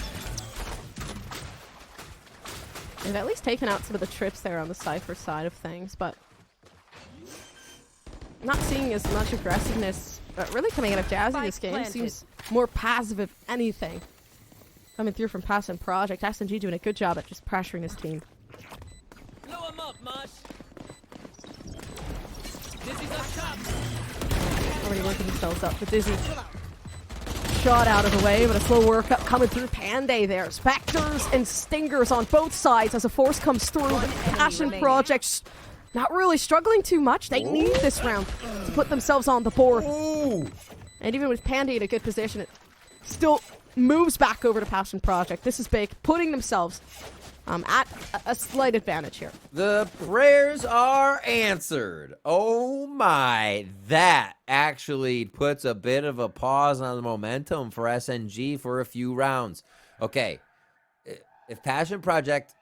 S4: They've at least taken out some of the trips there on the Cypher side of things, but not seeing as much aggressiveness really coming out of Jazzy this game. Seems more passive, if anything, coming through from Passion Project. SNG doing a good job at just pressuring his team.
S6: Blow him up, Mosh. Dizzy's up top.
S4: Already working themselves up. The Dizzy shot out of the way, but a slow workup coming through. Panday there. Spectres and Stingers on both sides as a force comes through. The Passion Project's not really struggling too much. They need this round to put themselves on the board. And even with Panday in a good position, it still moves back over to Passion Project. This is big, putting themselves at a slight advantage here.
S5: The prayers are answered. Oh my, that actually puts a bit of a pause on the momentum for SNG for a few rounds. Okay, if Passion Project,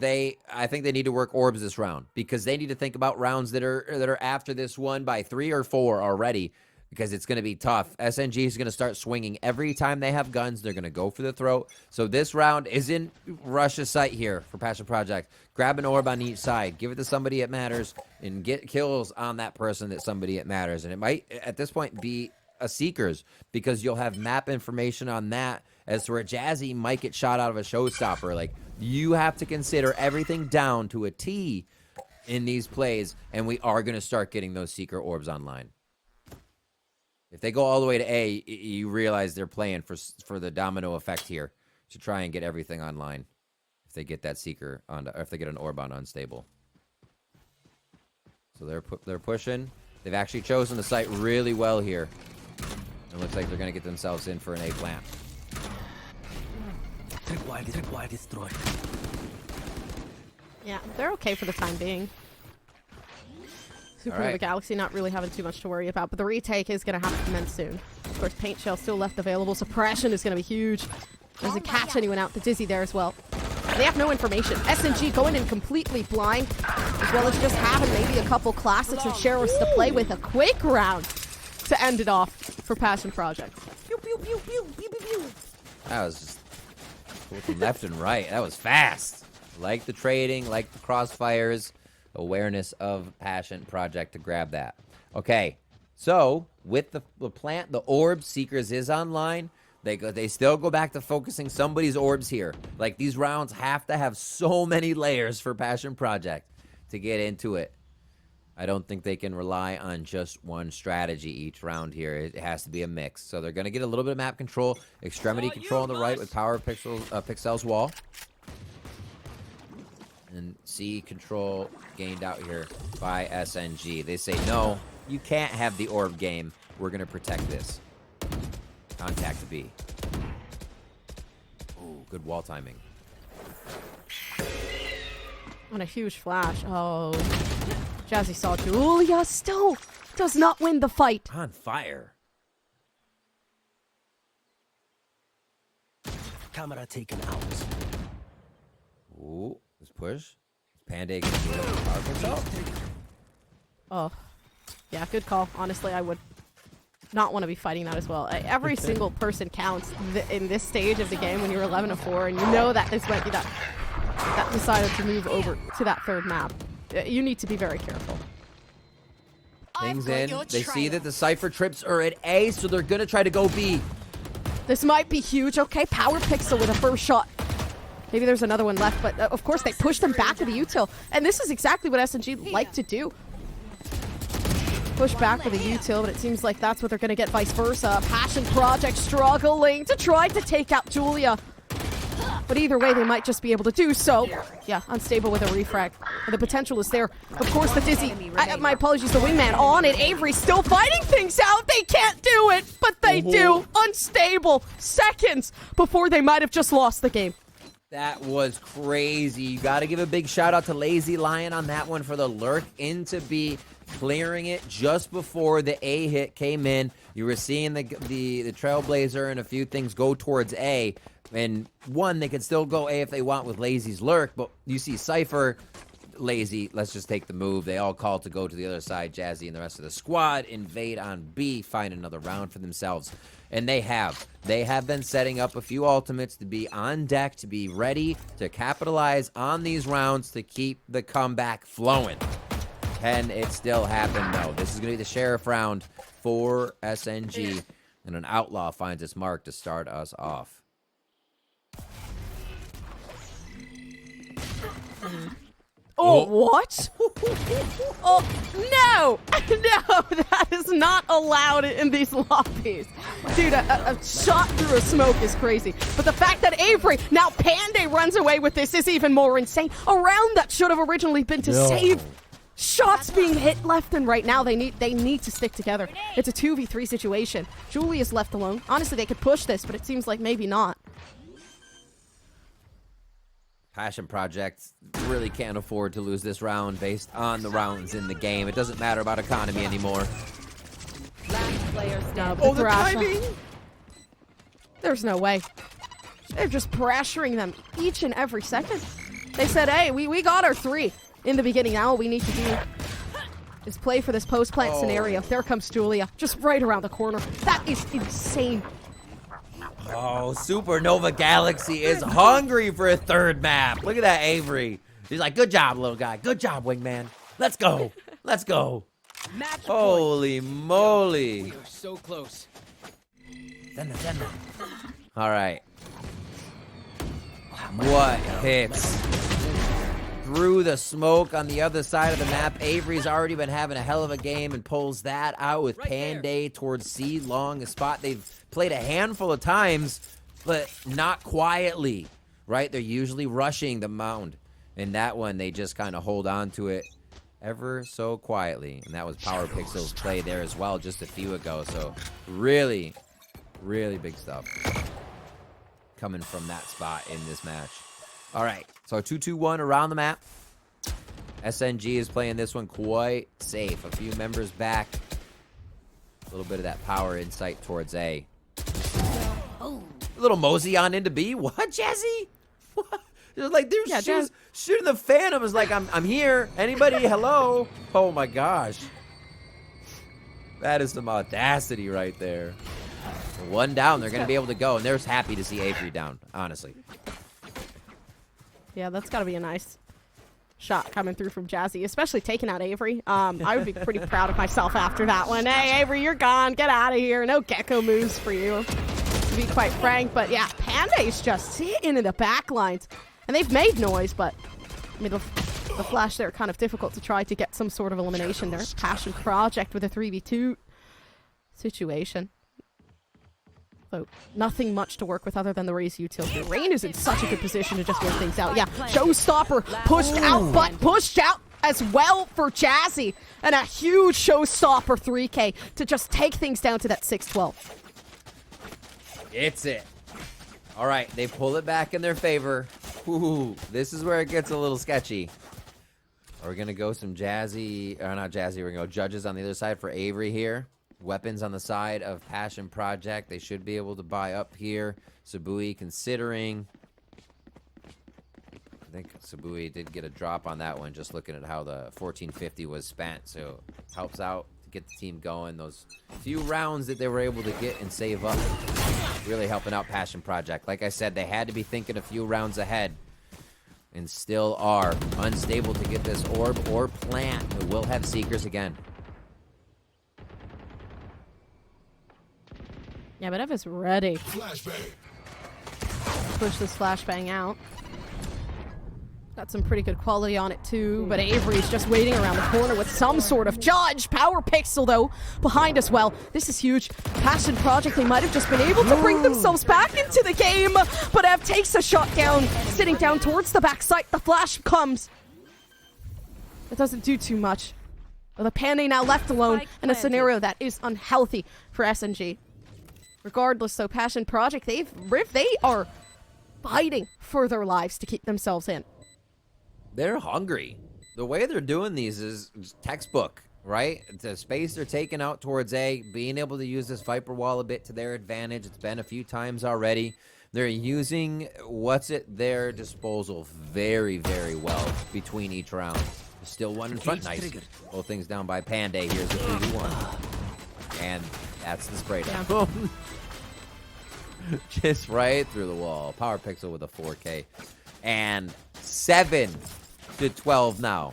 S5: I think they need to work orbs this round, because they need to think about rounds that are after this one by 3 or 4 already, because it's going to be tough. SNG is going to start swinging every time they have guns. They're going to go for the throat. So this round is in Rush's sight here for Passion Project. Grab an orb on each side. Give it to somebody it matters and get kills on that person that somebody it matters. And it might, at this point, be a Seekers, because you'll have map information on that as to where Jazzy might get shot out of a showstopper. Like, you have to consider everything down to a T in these plays, and we are going to start getting those Seeker orbs online. If they go all the way to A, you realize they're playing for the domino effect here to try and get everything online. If they get that Seeker on, or if they get an orb on unstable. So they're pushing. They've actually chosen the site really well here. It looks like they're going to get themselves in for an A plant.
S6: Tripwire destroyed.
S4: Yeah, they're okay for the time being. Supernova Galaxy not really having too much to worry about, but the retake is going to have to commence soon. Of course, Paint Shell still left available. Suppression is going to be huge. Doesn't catch anyone out. The Dizzy there as well. They have no information. SNG going in completely blind, as well as just having maybe a couple classics and sheriffs to play with. A quick round to end it off for Passion Project.
S7: Pew, pew, pew, pew, pew, pew, pew.
S5: That was just looking left and right. That was fast. Like the trading, like the crossfires. Awareness of Passion Project to grab that. Okay, so with the plant, the orb Seekers is online. They still go back to focusing somebody's orbs here. Like, these rounds have to have so many layers for Passion Project to get into it. I don't think they can rely on just one strategy each round here. It has to be a mix. So they're going to get a little bit of map control, extremity control on the right with Power Pixel's wall. And C control gained out here by SNG. They say, no, you can't have the orb game. We're going to protect this. Contact B. Ooh, good wall timing.
S4: On a huge flash. Oh. Jazzy saw Julia still does not win the fight.
S5: On fire.
S6: Camera taken out.
S5: Ooh, let's push. Panda gonna do a powerful shot.
S4: Oh. Yeah, good call. Honestly, I would not want to be fighting that as well. Every single person counts in this stage of the game when you're 11-4 and you know that this might be that decided to move over to that third map. You need to be very careful.
S5: Things in. They see that the Cypher trips are at A, so they're gonna try to go B.
S4: This might be huge. Okay, Power Pixel with a first shot. Maybe there's another one left, but of course they push them back to the util. And this is exactly what SNG like to do. Push back with a util, but it seems like that's what they're going to get vice versa. Passion Project struggling to try to take out Julia. But either way, they might just be able to do so. Yeah, unstable with a refrag. And the potential is there. Of course, the Dizzy, my apologies, the wingman on it. Avery still fighting things out. They can't do it, but they do. Unstable. Seconds before they might have just lost the game.
S5: That was crazy. You got to give a big shout out to Lazy Lion on that one for the lurk into B, clearing it just before the A hit came in. You were seeing the Trailblazer and a few things go towards A. And one, they can still go A if they want with Lazy's lurk, but you see Cypher, Lazy, let's just take the move. They all call to go to the other side. Jazzy and the rest of the squad invade on B, find another round for themselves. And they have. They have been setting up a few ultimates to be on deck, to be ready to capitalize on these rounds to keep the comeback flowing. Can it still happen? No. This is going to be the Sheriff round for SNG. And an Outlaw finds its mark to start us off.
S4: Oh, what? Oh, no! No, that is not allowed in these lobbies. Dude, a shot through a smoke is crazy. But the fact that Avery, now Panda runs away with this is even more insane. A round that should have originally been to save. Shots being hit left and right now. They need to stick together. It's a 2v3 situation. Julie is left alone. Honestly, they could push this, but it seems like maybe not.
S5: Passion Project really can't afford to lose this round based on the rounds in the game. It doesn't matter about economy anymore.
S7: Last player standing.
S4: Oh, the timing! There's no way. They're just pressuring them each and every second. They said, hey, we got our 3 in the beginning. Now all we need to do is play for this post-plant scenario. There comes Julia, just right around the corner. That is insane.
S5: Oh, Supernova Galaxy is hungry for a third map. Look at that, Avery. He's like, good job, little guy. Good job, wingman. Let's go. Let's go.
S7: Match
S5: Holy moly.
S6: You're so close.
S5: Send them. All right. What hits? Through the smoke on the other side of the map. Avery's already been having a hell of a game and pulls that out with Panday towards C long, a spot they've played a handful of times, but not quietly, right? They're usually rushing the mound. And that one, they just kind of hold on to it ever so quietly. And that was Power Pixel's play there as well just a few ago. So really, really big stuff coming from that spot in this match. All right, so 2-2-1 around the map. SNG is playing this one quite safe. A few members back. A little bit of that power insight towards A. A little mosey on into B. What, Jazzy? What? Like, they're shooting the Phantom. Is like, I'm here. Anybody? Hello? Oh, my gosh. That is some audacity right there. One down. They're going to be able to go, and they're happy to see Avery down, honestly.
S4: Yeah, that's got to be a nice shot coming through from Jazzy, especially taking out Avery. I would be pretty proud of myself after that one. Hey, Avery, you're gone. Get out of here. No gecko moves for you, to be quite frank. But yeah, Panday's just sitting in the back lines. And they've made noise, but I mean, the flash there kind of difficult to try to get some sort of elimination there. Passion Project with a 3v2 situation. So nothing much to work with other than the Raze utility. Rain is in such a good position to just work things out. Yeah, Showstopper pushed out, but pushed out as well for Jazzy. And a huge Showstopper 3K to just take things down to that 6-12.
S5: It's it. All right, they pull it back in their favor. Ooh, this is where it gets a little sketchy. We're going to go some Jazzy, or not Jazzy, we're going to go Judges on the other side for Avery here. Weapons on the side of Passion Project. They should be able to buy up here. Sabui considering. I think Sabui did get a drop on that one, just looking at how the 1450 was spent. So helps out to get the team going. Those few rounds that they were able to get and save up, really helping out Passion Project. Like I said, they had to be thinking a few rounds ahead. And still are unstable to get this orb or plant. Who will have Seekers again.
S4: Yeah, but Ev is ready.
S8: Flashbang.
S4: Push this flashbang out. Got some pretty good quality on it too, but Avery's just waiting around the corner with some sort of judge. Power Pixel though, behind as well. This is huge. Passion Project, they might have just been able to bring themselves back into the game, but Ev takes a shot down, sitting down towards the backside. The flash comes. It doesn't do too much. With a Panday now left alone in a scenario that is unhealthy for SNG. Regardless though, Passion Project, they are fighting for their lives to keep themselves in.
S5: They're hungry. The way they're doing these is textbook, right? The space they're taking out towards A, being able to use this Viper wall a bit to their advantage. It's been a few times already. They're using what's at their disposal very, very well between each round. There's still one in front. Nice. Both things down by Panday. Here's the 3v1. And that's the spray down. Boom. Just right through the wall. Power Pixel with a 4K. And 7-12 now.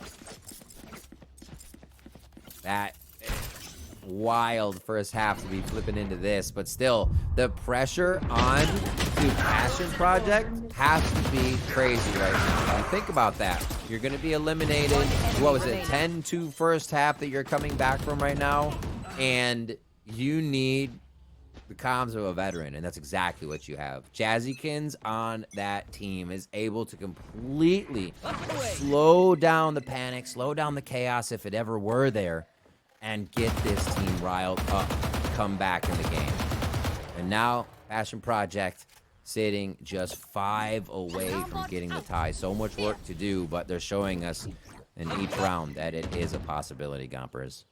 S5: That wild first half to be flipping into this, but still the pressure on to Passion Project has to be crazy right now. You think about that. You're going to be eliminated. What was it? 10-2 first half that you're coming back from right now, and you need the comms of a veteran, and that's exactly what you have. Jazzykins on that team is able to completely slow down the panic, slow down the chaos if it ever were there, and get this team riled up, come back in the game. And now, Passion Project sitting just 5 away from getting the tie. So much work to do, but they're showing us in each round that it is a possibility, Gompers.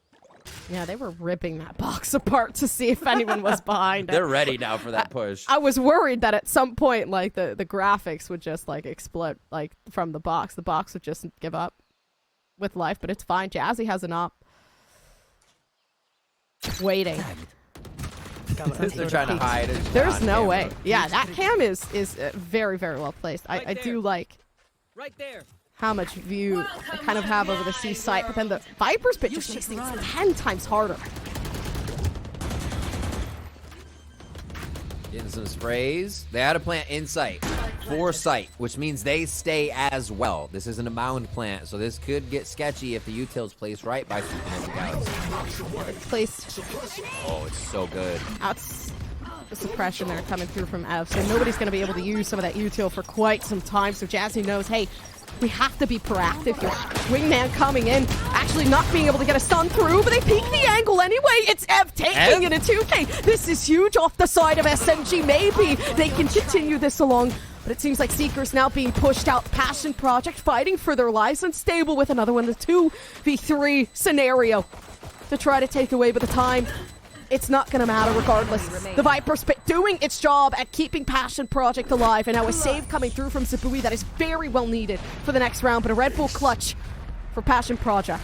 S4: Yeah, they were ripping that box apart to see if anyone was behind it.
S5: They're ready now for that push.
S4: I was worried that at some point, like, the graphics would just, like, explode, like, from the box. The box would just give up with life, but it's fine. Jazzy has an op. Waiting.
S5: They're trying to hide it.
S4: There's no way. Yeah, that cam is very, very well placed. I do like
S6: Right there.
S4: how much view I kind of have over the C site, but then the Viper's pit just makes things 10 times harder.
S5: Getting some sprays. They had a plant insight for sight, which means they stay as well. This isn't a mound plant, so this could get sketchy if the util's placed right by Supernova Galaxy.
S4: It's placed.
S5: Oh, it's so good.
S4: That's the suppression there coming through from Ev, so nobody's going to be able to use some of that util for quite some time, so Jazzy knows, hey, we have to be proactive here. Wingman coming in, actually not being able to get a stun through, but they peek the angle anyway. It's Ev taking it in 2K. This is huge off the side of SMG. Maybe they can continue this along, but it seems like Seekers now being pushed out. Passion Project fighting for their lives, unstable with another one, the 2v3 scenario to try to take away, but the time, it's not going to matter regardless. The Viper Spit doing its job at keeping Passion Project alive, and now a save coming through from Sabui that is very well needed for the next round, but a Red Bull clutch for Passion Project.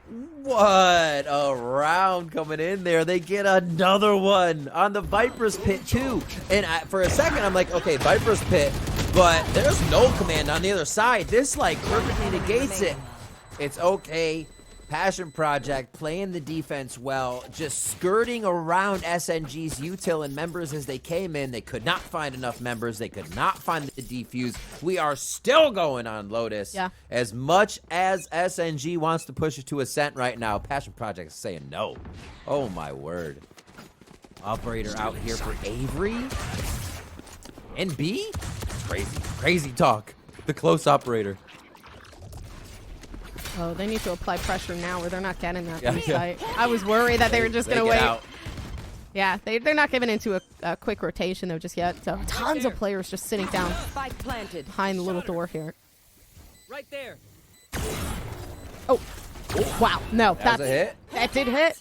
S5: What a round coming in there. They get another one on the Viper's Pit too. And for a second, I'm like, okay, Viper's Pit, but there's no command on the other side. This like perfectly negates it. It's okay. Passion Project playing the defense well, just skirting around SNG's util and members as they came in. They could not find enough members. They could not find the defuse. We are still going on Lotus.
S4: Yeah.
S5: As much as SNG wants to push it to Ascent right now, Passion Project is saying no. Oh my word. Operator out here for Avery. And B? Crazy, crazy talk. The close operator.
S4: Oh, they need to apply pressure now or they're not getting that
S5: Yeah.
S4: insight. I was worried that they were just going to
S5: They
S4: wait.
S5: get out.
S4: Yeah, they're not giving into a quick rotation though just yet. So tons of players just sitting down
S7: Spike planted.
S4: behind the little door here.
S7: Right there.
S4: Oh, wow. No,
S5: That was a hit.
S4: That did hit.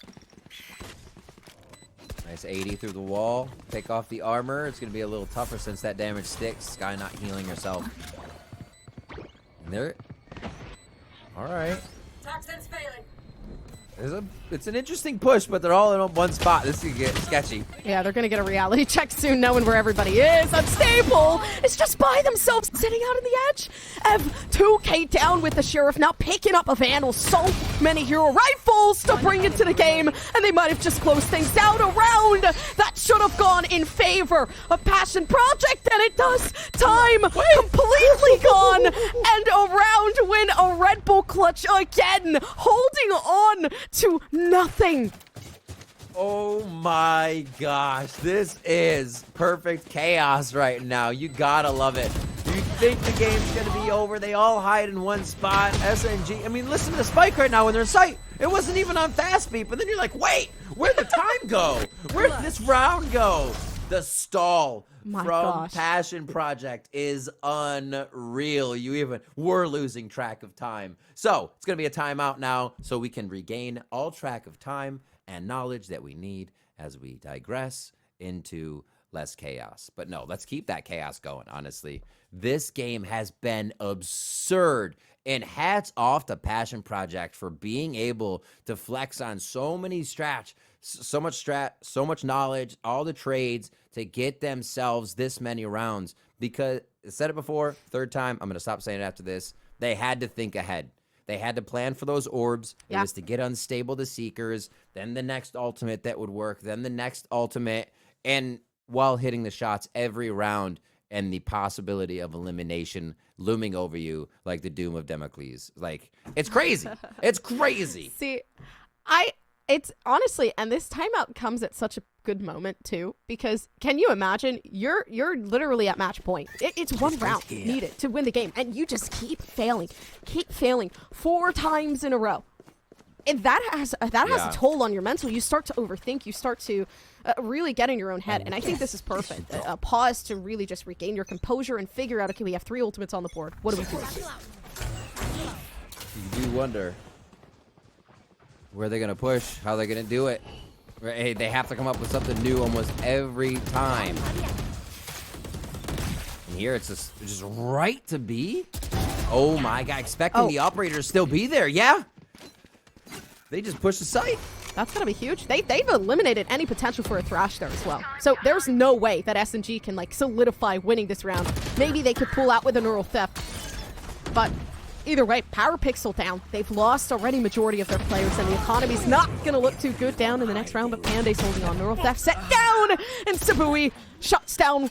S5: Nice 80 through the wall. Take off the armor. It's going to be a little tougher since that damage sticks. Sky not healing herself. And there. All right.
S7: Toxin's failing.
S5: It's an interesting push, but they're all in one spot. This could get sketchy.
S4: Yeah, they're going to get a reality check soon knowing where everybody is. Unstable is just by themselves sitting out on the edge. Ev 2K down with the Sheriff now picking up a Vandal. So many hero rifles to bring into the game, and they might have just closed things out. A round that should have gone in favor of Passion Project, and it does. Time completely gone, and a round win, a Red Bull clutch again, holding on to nothing.
S5: Oh my gosh, this is perfect chaos right now. You gotta love it. You think the game's gonna be over, they all hide in one spot. SNG, I mean, listen to the spike right now when they're in sight. It wasn't even on fast beat, but then you're like, wait, where'd the time go? Where'd this round go? The stall
S4: My
S5: from
S4: gosh.
S5: Passion Project is unreal. We're losing track of time. So it's gonna be a timeout now so we can regain all track of time and knowledge that we need as we digress into less chaos. But no, let's keep that chaos going, honestly. This game has been absurd. And hats off to Passion Project for being able to flex on so many strats, so much knowledge, all the trades to get themselves this many rounds. Because I said it before, third time, I'm going to stop saying it after this. They had to think ahead. They had to plan for those orbs. It was to get unstable the Seekers, then the next ultimate that would work, then the next ultimate, and while hitting the shots every round and the possibility of elimination looming over you like the doom of Damocles. Like, it's crazy. It's crazy.
S4: See, it's honestly, and this timeout comes at such a good moment too, because can you imagine you're literally at match point. It's one round needed to win the game, and you just keep failing 4 times in a row. And that has a toll on your mental. You start to overthink. You start to really get in your own head. And I think this is perfect. A pause to really just regain your composure and figure out, okay, we have 3 ultimates on the board. What do we do?
S5: You do wonder where they're going to push, how they're going to do it. Hey, they have to come up with something new almost every time. And here it's just right to be. Oh my God, expecting the operator to still be there. Yeah. They just pushed the site.
S4: That's going to be huge. They've eliminated any potential for a thrash there as well. So there's no way that SNG can like solidify winning this round. Maybe they could pull out with a neural theft. But either way, Power Pixel down. They've lost already majority of their players, and the economy's not going to look too good down in the next round, but Panda's holding on. Neural theft set down, and Sabui shuts down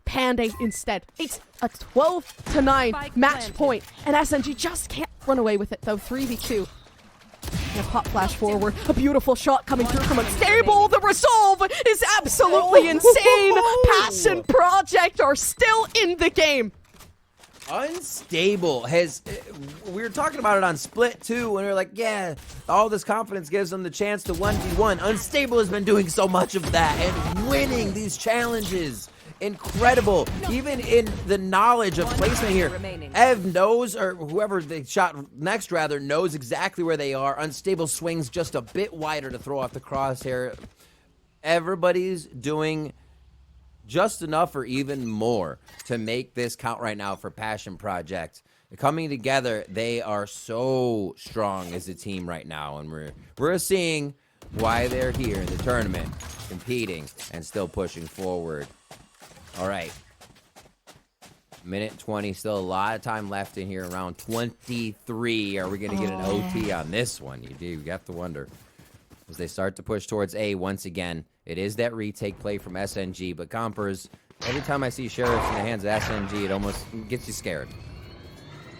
S4: Panda instead. It's a 12-9 match point, and SNG just can't run away with it, though. 3v2. And a pop flash forward. A beautiful shot coming through from Unstable. The resolve is absolutely insane. Passion Project are still in the game.
S5: Unstable has, we were talking about it on Split too, and we were like, yeah, all this confidence gives them the chance to 1v1. Unstable has been doing so much of that and winning these challenges. Incredible. Even in the knowledge of placement here, Ev knows, or whoever they shot next rather, knows exactly where they are. Unstable swings just a bit wider to throw off the crosshair. Everybody's doing just enough or even more to make this count right now for Passion Project. Coming together, they are so strong as a team right now, and we're seeing why they're here in the tournament, competing and still pushing forward. All right. Minute 20, still a lot of time left in here, around 23. Are we going to get an OT on this one? You have to wonder. As they start to push towards A once again, it is that retake play from SNG, but Compers, every time I see Sheriffs in the hands of SNG, it almost gets you scared.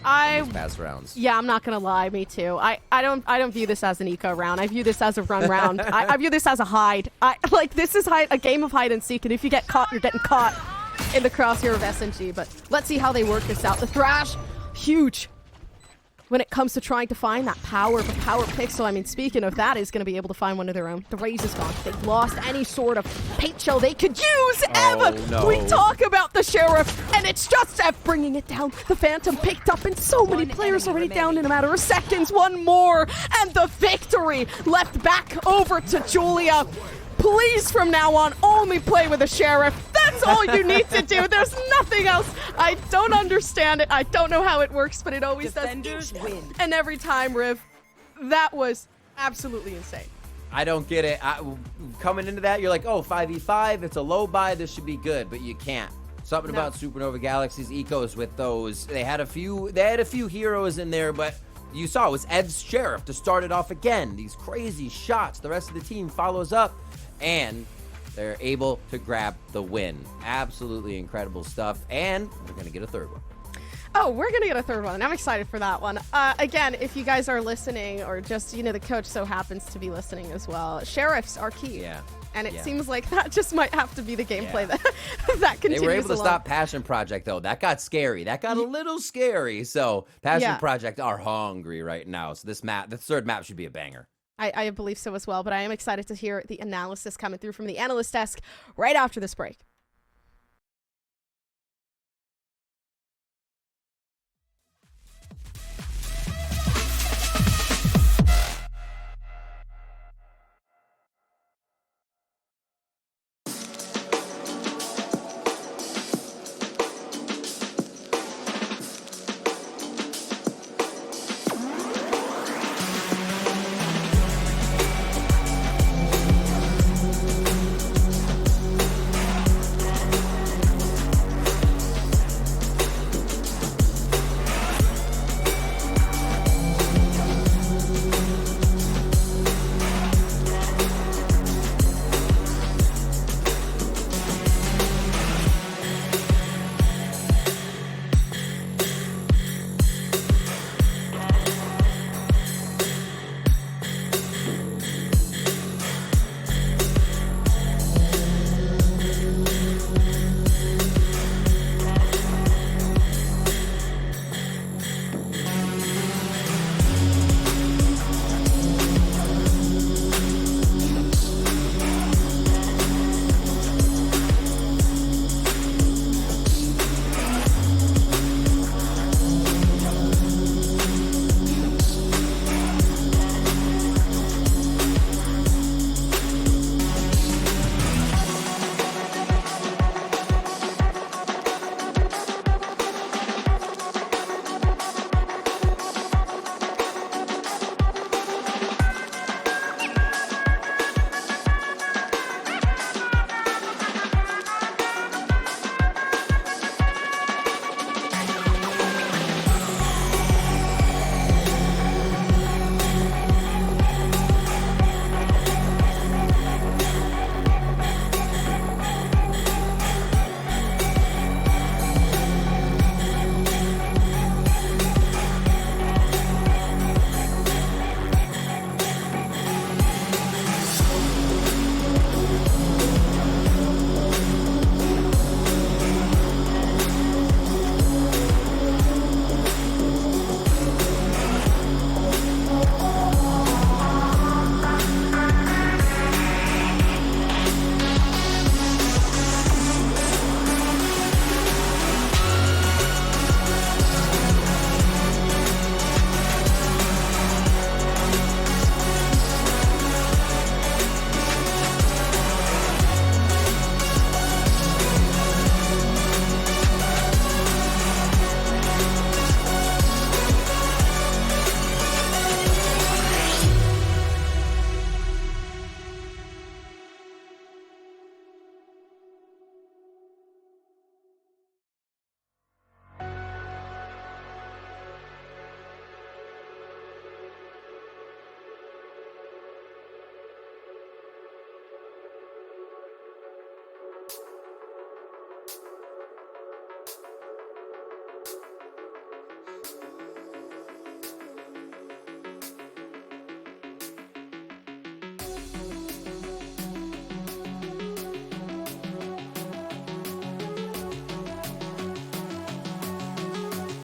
S4: I
S5: Fast rounds.
S4: Yeah, I'm not gonna lie, me too. I don't view this as an eco round. I view this as a run round. I view this as a hide. This is a game of hide and seek, and if you get caught, you're getting caught in the crosshair of SNG. But let's see how they work this out. The Thrash, huge when it comes to trying to find that power of a power pixel. I mean, speaking of that, is going to be able to find one of their own. The Raze is gone. They've lost any sort of paint shell they could use ever.
S5: No.
S4: We talk about the Sheriff, and it's just F bringing it down. The Phantom picked up, and so many players already down in a matter of seconds. One more, and the victory left back over to Julia. Please, from now on, only play with a Sheriff. That's all you need to do. There's nothing else. I don't understand it. I don't know how it works, but it always
S7: Defenders
S4: does.
S7: win.
S4: And every time, Riv, that was absolutely insane.
S5: I don't get it. Coming into that, you're like, oh, 5v5, it's a low buy, this should be good, but you can't. Something about Supernova Galaxy's ecos with those. They had a few heroes in there, but you saw it was Ed's Sheriff to start it off again. These crazy shots. The rest of the team follows up, and they're able to grab the win. Absolutely incredible stuff, and we're going to get a third one.
S4: Oh, we're going to get a third one, and I'm excited for that one. Again, if you guys are listening, or just, the coach so happens to be listening as well, Sheriffs are key.
S5: Yeah.
S4: And it seems like that just might have to be the gameplay that continues.
S5: They were able to
S4: along.
S5: stop Passion Project, though. That got scary. That got a little scary. So Passion Project are hungry right now. So this third map should be a banger.
S4: I believe so as well, but I am excited to hear the analysis coming through from the analyst desk right after this break.